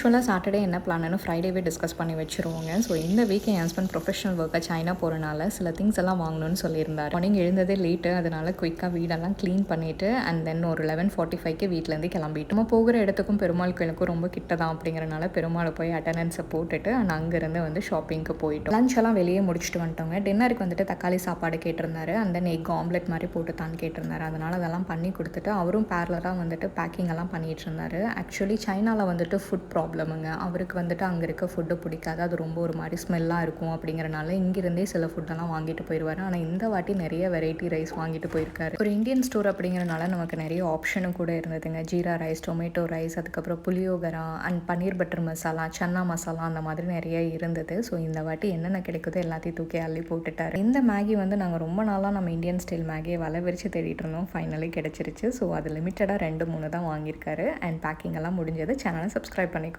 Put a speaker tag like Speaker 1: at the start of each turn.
Speaker 1: யூஸ்வலாக சாட்டர்டே என்ன பிளான்னு ஃப்ரைடேவே டிஸ்கஸ் பண்ணி வச்சுருவோங்க. ஸோ இந்த வீக் என் ஹஸ்பண்ட் ப்ரொஃபஷனல் ஒர்க்காக சைனா போகிறனால சில திங்ஸ் எல்லாம் வாங்கணும்னு சொல்லியிருந்தார். மார்னிங் எழுந்ததே லேட்டு, அதனால் குயிக்காக வீடெல்லாம் க்ளீன் பண்ணிவிட்டு அண்ட் தென் ஒரு 11:45க்கு வீட்டிலேருந்து கிளம்பிட்டு நம்ம போகிற இடத்துக்கும் பெருமாள் கோயிலுக்கும் ரொம்ப கிட்ட தான் அப்படிங்கிறனால பெருமாளை போய் அட்டண்டன்ஸை போட்டுட்டு அண்ட் அங்கேருந்து வந்து ஷாப்பிங்க்கு போயிட்டோம். லஞ்ச் எல்லாம் வெளியே முடிச்சுட்டு வந்துட்டோங்க. டின்னருக்கு வந்துட்டு தக்காளி சாப்பாடு கேட்டிருந்தாரு அண்ட் தென் எக் ஆம்லெட் மாதிரி போட்டு தான் கேட்டிருந்தாரு. அதனால் அதெல்லாம் பண்ணி கொடுத்துட்டு அவரும் பேரலராக வந்துட்டு பேக்கிங் எல்லாம் பண்ணிகிட்டு இருந்தார். ஆக்சுவலி சைனாவில் வந்துட்டு ஃபுட் ப்ராப்ளமுங்க. அவருக்கு வந்துட்டு அங்கே இருக்க ஃபுட்டு பிடிக்காது, அது ரொம்ப ஒரு மாதிரி ஸ்மெல்லாக இருக்கும் அப்படிங்கிறனால இங்கிருந்தே சில ஃபுட்டெல்லாம் வாங்கிட்டு போயிடுவார். ஆனால் இந்த வாட்டி நிறைய வெரைட்டி ரைஸ் வாங்கிட்டு போயிருக்காரு. ஒரு இந்தியன் ஸ்டோர் அப்படிங்கிறனால நமக்கு நிறைய ஆப்ஷனும் கூட இருந்ததுங்க. ஜீரா ரைஸ், டொமேட்டோ ரைஸ், அதுக்கப்புறம் புளியோகரா அண்ட் பன்னீர் பட்டர் மசாலா, சன்னா மசாலா அந்த மாதிரி நிறைய இருந்தது. ஸோ இந்த வாட்டி என்னென்ன கிடைக்குதோ எல்லாத்தையும் தூக்கி அள்ளி போட்டுட்டாரு. இந்த மேகி வந்து நாங்கள் ரொம்ப நாளாக நம்ம இந்தியன் ஸ்டைல் மேகியை வலை விரிச்சு தேடிட்டு இருந்தோம். ஃபைனலி கிடைச்சிருச்சு. ஸோ அது லிமிட்டடாக 2-3 தான் வாங்கியிருக்காரு. அண்ட் பேக்கிங் எல்லாம் முடிஞ்சது. சேனலை சப்ஸ்கிரைப் பண்ணிக்கோ.